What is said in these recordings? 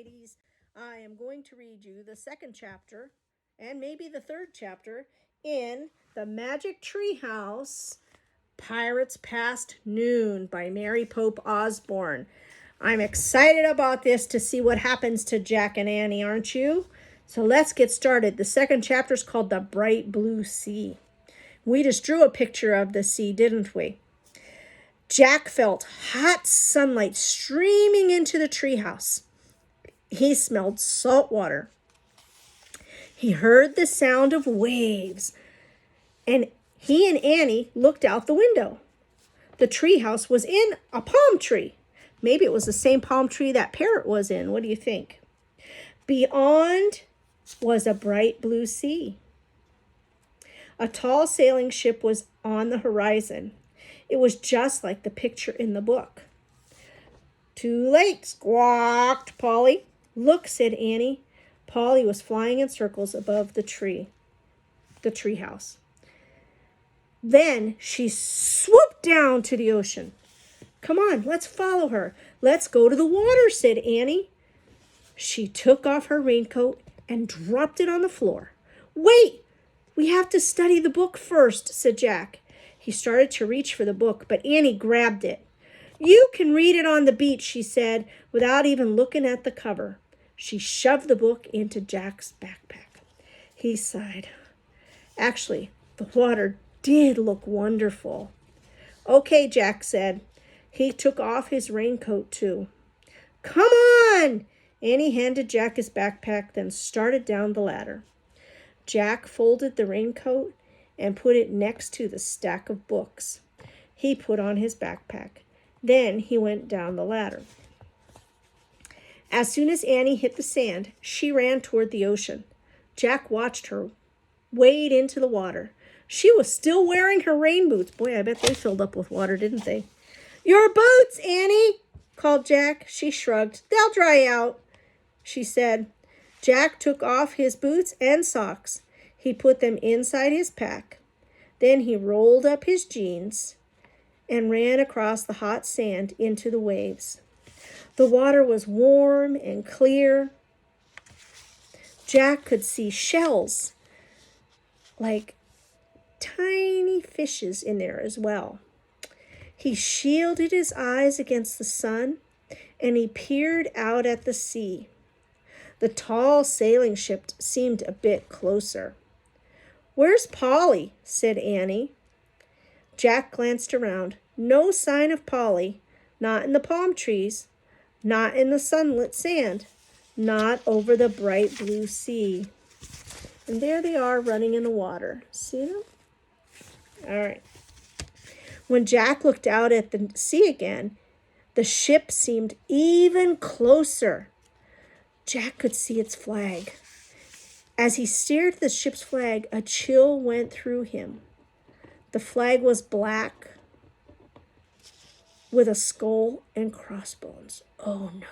ladies. I am going to read you the second chapter and maybe the third chapter in The Magic Treehouse Pirates Past Noon by Mary Pope Osborne. I'm excited about this to see what happens to Jack and Annie, aren't you? So let's get started. The second chapter is called The Bright Blue Sea. We just drew a picture of the sea, didn't we? Jack felt hot sunlight streaming into the treehouse. He smelled salt water. He heard the sound of waves, and he and Annie looked out the window. The treehouse was in a palm tree. Maybe it was the same palm tree that Parrot was in. What do you think? Beyond was a bright blue sea. A tall sailing ship was on the horizon. It was just like the picture in the book. Too late, squawked Polly. Look, said Annie. Polly was flying in circles above the treehouse. Then she swooped down to the ocean. Come on, let's follow her. Let's go to the water, said Annie. She took off her raincoat and dropped it on the floor. Wait, we have to study the book first, said Jack. He started to reach for the book, but Annie grabbed it. You can read it on the beach, she said, without even looking at the cover. She shoved the book into Jack's backpack. He sighed. Actually, the water did look wonderful. Okay, Jack said. He took off his raincoat, too. Come on! Annie handed Jack his backpack, then started down the ladder. Jack folded the raincoat and put it next to the stack of books. He put on his backpack. Then he went down the ladder. As soon as Annie hit the sand, she ran toward the ocean. Jack watched her wade into the water. She was still wearing her rain boots. Boy, I bet they filled up with water, didn't they? Your boots, Annie, called Jack. She shrugged. They'll dry out, she said. Jack took off his boots and socks. He put them inside his pack. Then he rolled up his jeans and ran across the hot sand into the waves. The water was warm and clear. Jack could see shells, like tiny fishes in there as well. He shielded his eyes against the sun, and he peered out at the sea. The tall sailing ship seemed a bit closer. Where's Polly? Said Annie. Jack glanced around. No sign of Polly, not in the palm trees, not in the sunlit sand, not over the bright blue sea. And there they are running in the water. See them? All right. When Jack looked out at the sea again, the ship seemed even closer. Jack could see its flag. As he stared at the ship's flag, a chill went through him. The flag was black with a skull and crossbones. Oh, no.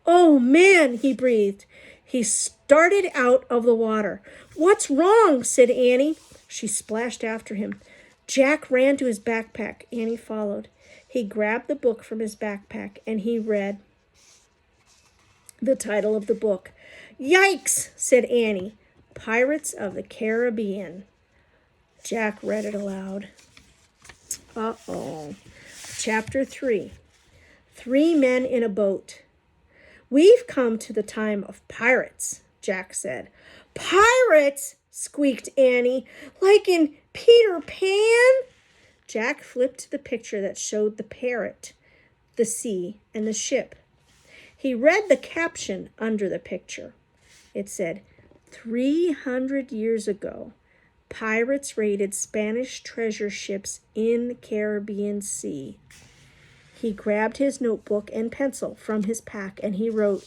Oh, man, he breathed. He started out of the water. What's wrong? Said Annie. She splashed after him. Jack ran to his backpack. Annie followed. He grabbed the book from his backpack and he read the title of the book. Yikes, said Annie. Pirates of the Caribbean. Jack read it aloud. Uh-oh. Chapter 3. 3 men in a boat. We've come to the time of pirates, Jack said. Pirates? Squeaked Annie. Like in Peter Pan? Jack flipped to the picture that showed the parrot, the sea, and the ship. He read the caption under the picture. It said, 300 years ago, pirates raided Spanish treasure ships in the Caribbean Sea. He grabbed his notebook and pencil from his pack and he wrote,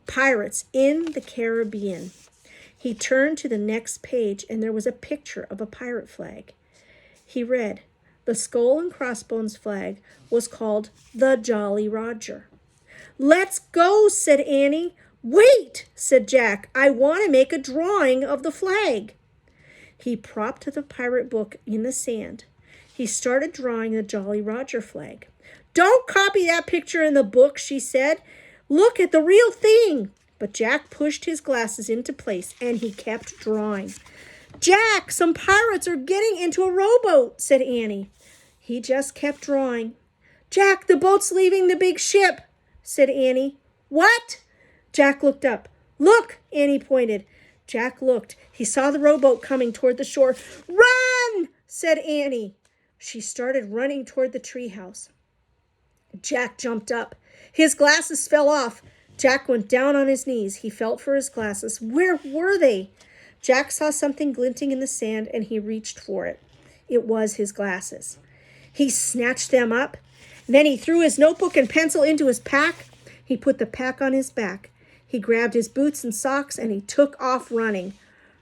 Pirates in the Caribbean. He turned to the next page and there was a picture of a pirate flag. He read, the skull and crossbones flag was called the Jolly Roger. Let's go, said Annie. Wait, said Jack. I want to make a drawing of the flag. He propped the pirate book in the sand. He started drawing the Jolly Roger flag. Don't copy that picture in the book, she said. Look at the real thing. But Jack pushed his glasses into place and he kept drawing. Jack, some pirates are getting into a rowboat, said Annie. He just kept drawing. Jack, the boat's leaving the big ship, said Annie. What? Jack looked up. Look, Annie pointed. Jack looked. He saw the rowboat coming toward the shore. Run, said Annie. She started running toward the treehouse. Jack jumped up. His glasses fell off. Jack went down on his knees. He felt for his glasses. Where were they? Jack saw something glinting in the sand and he reached for it. It was his glasses. He snatched them up. Then he threw his notebook and pencil into his pack. He put the pack on his back. He grabbed his boots and socks and he took off running.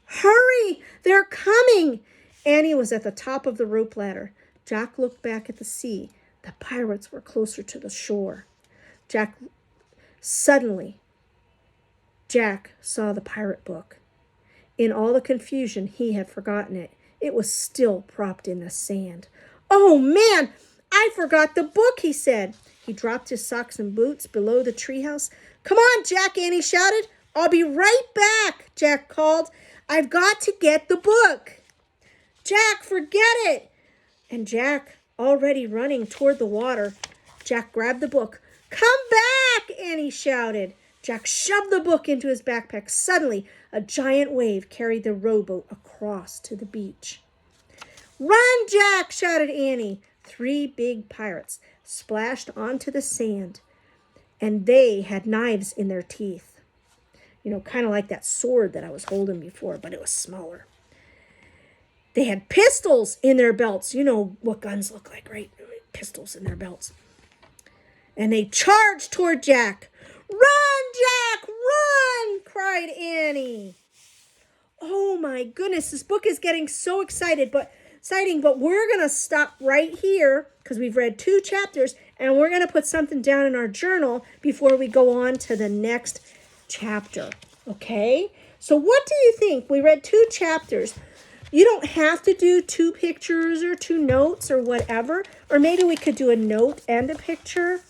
Hurry! They're coming! Annie was at the top of the rope ladder. Jack looked back at the sea. The pirates were closer to the shore. Suddenly, Jack saw the pirate book. In all the confusion, he had forgotten it. It was still propped in the sand. Oh, man! I forgot the book, he said. He dropped his socks and boots below the treehouse. Come on, Jack, Annie shouted. I'll be right back, Jack called. I've got to get the book. Jack, forget it. And Jack, already running toward the water, Jack grabbed the book. Come back, Annie shouted. Jack shoved the book into his backpack. Suddenly, a giant wave carried the rowboat across to the beach. Run, Jack, shouted Annie. 3 big pirates splashed onto the sand, and they had knives in their teeth. You know, kind of like that sword that I was holding before, but it was smaller. They had pistols in their belts. You know what guns look like, right? Pistols in their belts. And they charged toward Jack. Run, Jack, run, cried Annie. Oh my goodness, this book is getting so exciting, but we're going to stop right here because we've read 2 chapters and we're going to put something down in our journal before we go on to the next chapter. Okay? So what do you think? We read 2 chapters. You don't have to do 2 pictures or 2 notes or whatever. Or maybe we could do a note and a picture.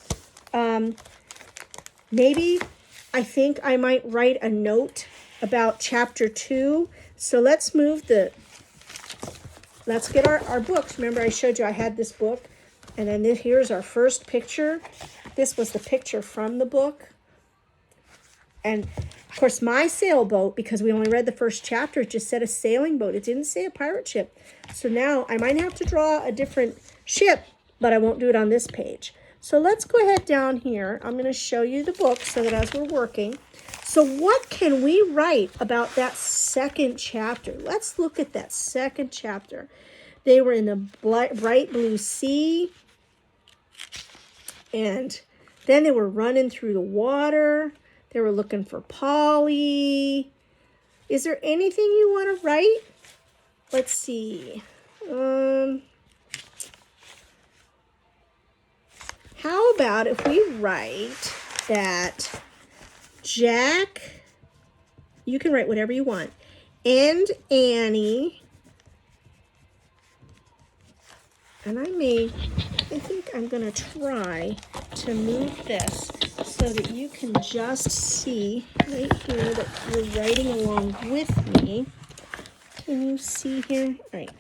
Maybe I think I might write a note about chapter 2. So let's get our books. Remember I showed you I had this book. And then here's our first picture. This was the picture from the book. And of course my sailboat, because we only read the first chapter, it just said a sailing boat. It didn't say a pirate ship. So now I might have to draw a different ship, but I won't do it on this page. So let's go ahead down here. I'm going to show you the book so that as we're working. So what can we write about that second chapter? Let's look at that second chapter. They were in the bright blue sea. And then they were running through the water. They were looking for Polly. Is there anything you want to write? Let's see. How about if we write that Jack, you can write whatever you want, and Annie, and I think I'm going to try to move this so that you can just see right here that you're writing along with me. Can you see here? All right.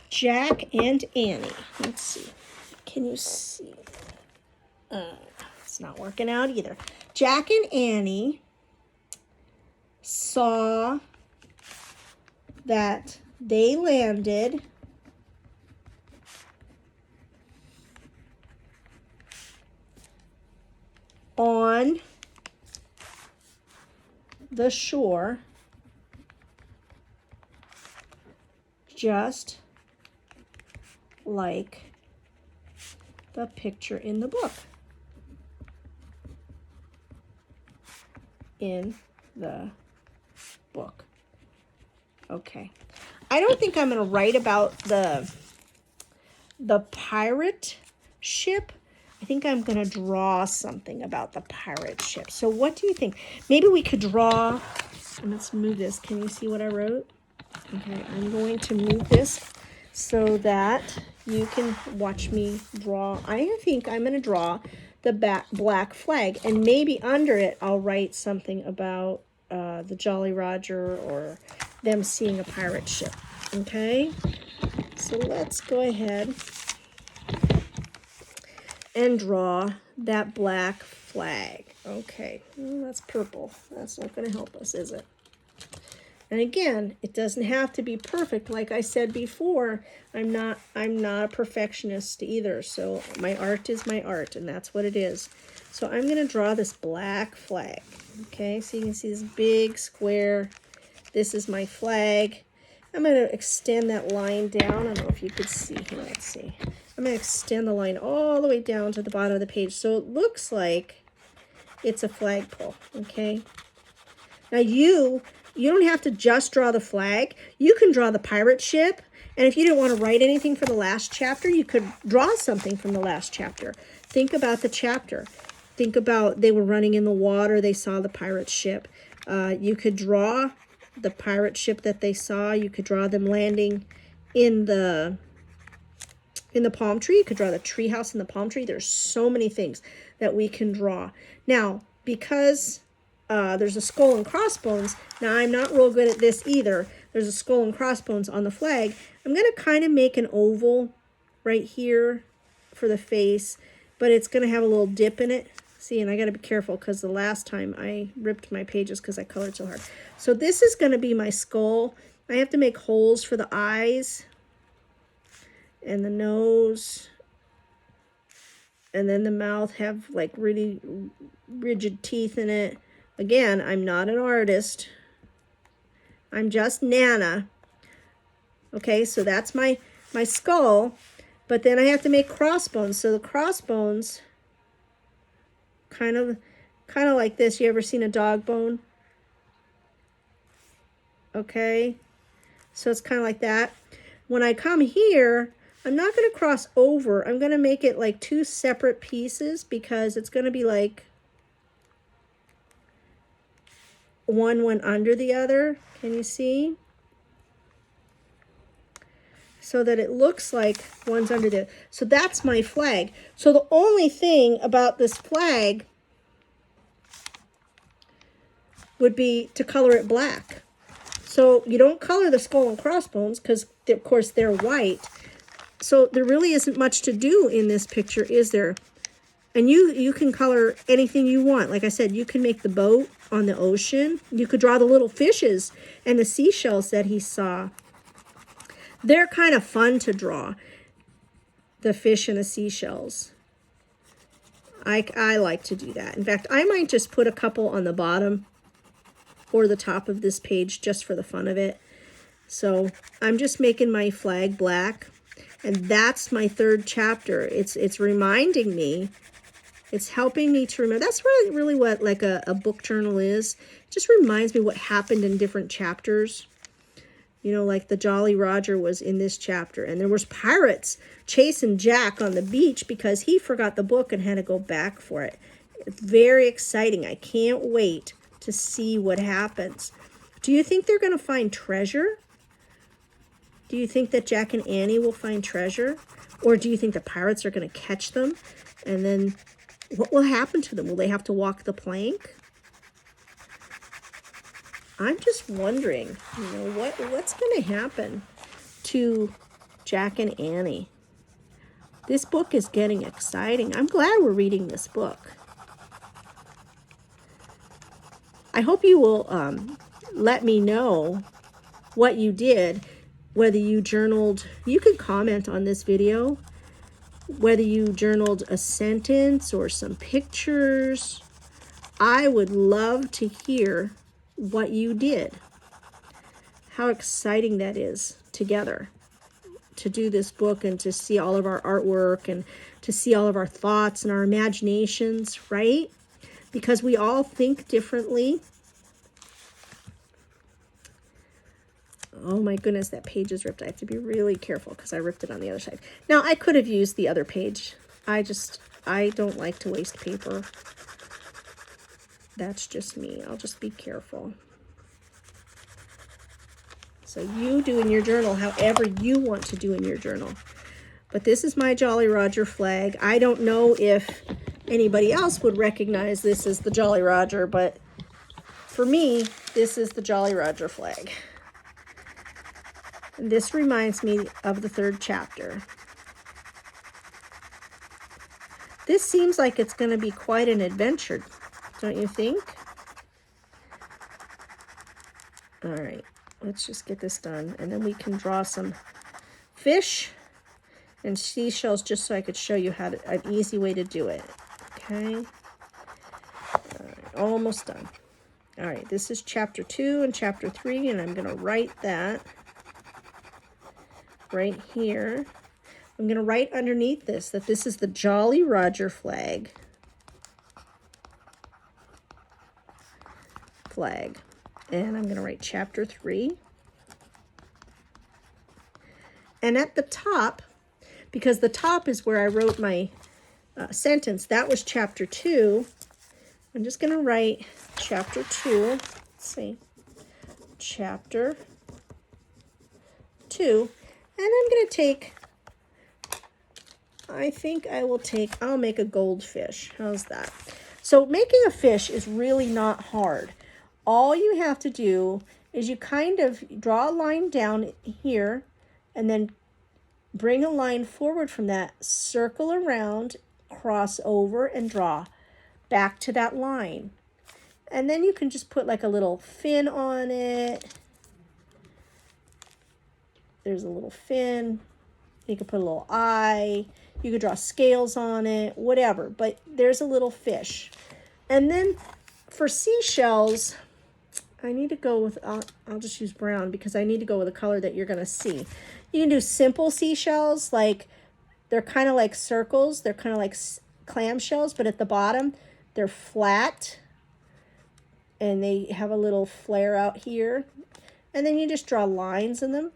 Jack and Annie. Let's see. Can you see? It's not working out either. Jack and Annie saw that they landed on the shore just like the picture in the book. Okay. I don't think I'm going to write about the pirate ship. I think I'm going to draw something about the pirate ship. So what do you think? Maybe we could draw, and let's move this. Can you see what I wrote? Okay, I'm going to move this so that you can watch me draw. I think I'm going to draw the black flag. And maybe under it, I'll write something about the Jolly Roger or them seeing a pirate ship. Okay? So let's go ahead and draw that black flag. Okay, well, that's purple. That's not going to help us, is it? And again, it doesn't have to be perfect. Like I said before, I'm not a perfectionist either. So my art is my art, and that's what it is. So I'm going to draw this black flag. Okay, so you can see this big square. This is my flag. I'm going to extend that line down. I don't know if you could see here. Let's see. I'm going to extend the line all the way down to the bottom of the page. So it looks like it's a flagpole, okay? Now you don't have to just draw the flag. You can draw the pirate ship. And if you didn't want to write anything for the last chapter, you could draw something from the last chapter. Think about the chapter. Think about they were running in the water. They saw the pirate ship. You could draw the pirate ship that they saw. You could draw them landing in the palm tree. You could draw the tree house in the palm tree. There's so many things that we can draw. Now, because there's a skull and crossbones, now I'm not real good at this either. There's a skull and crossbones on the flag. I'm going to kind of make an oval right here for the face, but it's going to have a little dip in it. See, and I got to be careful because the last time I ripped my pages because I colored so hard. So this is going to be my skull. I have to make holes for the eyes and the nose, and then the mouth have like really rigid teeth in it. Again, I'm not an artist. I'm just Nana. Okay, so that's my skull, but then I have to make crossbones. So the crossbones kind of like this. You ever seen a dog bone? Okay, so it's kind of like that. When I come here, I'm not going to cross over. I'm going to make it like two separate pieces because it's going to be like one went under the other. Can you see? So that it looks like one's under the... So that's my flag. So the only thing about this flag would be to color it black. So you don't color the skull and crossbones because, of course, they're white. So there really isn't much to do in this picture, is there? And you can color anything you want. Like I said, you can make the boat on the ocean. You could draw the little fishes and the seashells that he saw. They're kind of fun to draw, the fish and the seashells. I like to do that. In fact, I might just put a couple on the bottom or the top of this page just for the fun of it. So I'm just making my flag black. And that's my third chapter. It's reminding me, it's helping me to remember. That's really what like a book journal is. It just reminds me what happened in different chapters. You know, like the Jolly Roger was in this chapter. And there was pirates chasing Jack on the beach because he forgot the book and had to go back for it. It's very exciting. I can't wait to see what happens. Do you think they're going to find treasure? Do you think that Jack and Annie will find treasure? Or do you think the pirates are going to catch them? And then what will happen to them? Will they have to walk the plank? I'm just wondering, you know, what's going to happen to Jack and Annie? This book is getting exciting. I'm glad we're reading this book. I hope you will let me know what you did, whether you journaled. You can comment on this video, whether you journaled a sentence or some pictures. I would love to hear what you did. How exciting that is together to do this book and to see all of our artwork and to see all of our thoughts and our imaginations, right? Because we all think differently. Oh my goodness, that page is ripped. I have to be really careful because I ripped it on the other side. Now, I could have used the other page. I don't like to waste paper. That's just me. I'll just be careful. So you do in your journal however you want to do in your journal. But this is my Jolly Roger flag. I don't know if anybody else would recognize this as the Jolly Roger, but for me, this is the Jolly Roger flag. And this reminds me of the 3rd chapter. This seems like it's going to be quite an adventure, don't you think? All right, let's just get this done, and then we can draw some fish and seashells just so I could show you how to, an easy way to do it. Okay, all right, almost done. All right, this is chapter 2 and chapter 3, and I'm going to write that right here. I'm going to write underneath this that this is the Jolly Roger flag. And I'm going to write chapter 3. And at the top, because the top is where I wrote my sentence, that was chapter 2. I'm just going to write chapter 2. Let's see. Chapter 2. And I'm going to take, I think I will take, I'll make a goldfish. How's that? So making a fish is really not hard. All you have to do is you kind of draw a line down here and then bring a line forward from that, circle around, cross over, and draw back to that line. And then you can just put like a little fin on it. There's a little fin. You could put a little eye. You could draw scales on it, whatever. But there's a little fish. And then for seashells, I need to go with, I'll just use brown because I need to go with a color that you're going to see. You can do simple seashells, like they're kind of like circles. They're kind of like clam shells, but at the bottom, they're flat. And they have a little flare out here. And then you just draw lines in them.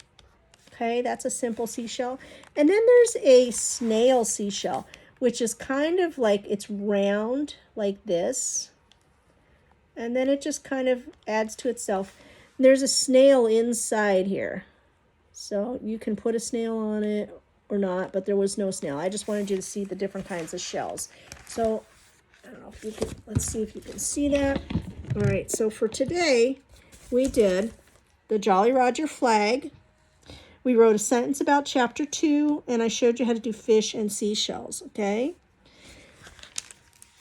Okay, that's a simple seashell. And then there's a snail seashell, which is kind of like, it's round like this. And then it just kind of adds to itself. There's a snail inside here. So you can put a snail on it or not, but there was no snail. I just wanted you to see the different kinds of shells. So, I don't know if you can, let's see if you can see that. All right, so for today, we did the Jolly Roger flag. We wrote a sentence about chapter 2, and I showed you how to do fish and seashells, okay?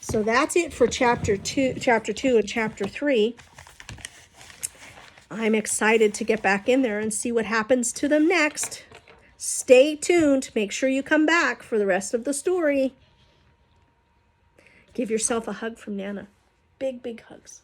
So that's it for chapter 2 and chapter 3. I'm excited to get back in there and see what happens to them next. Stay tuned. Make sure you come back for the rest of the story. Give yourself a hug from Nana. Big, big hugs.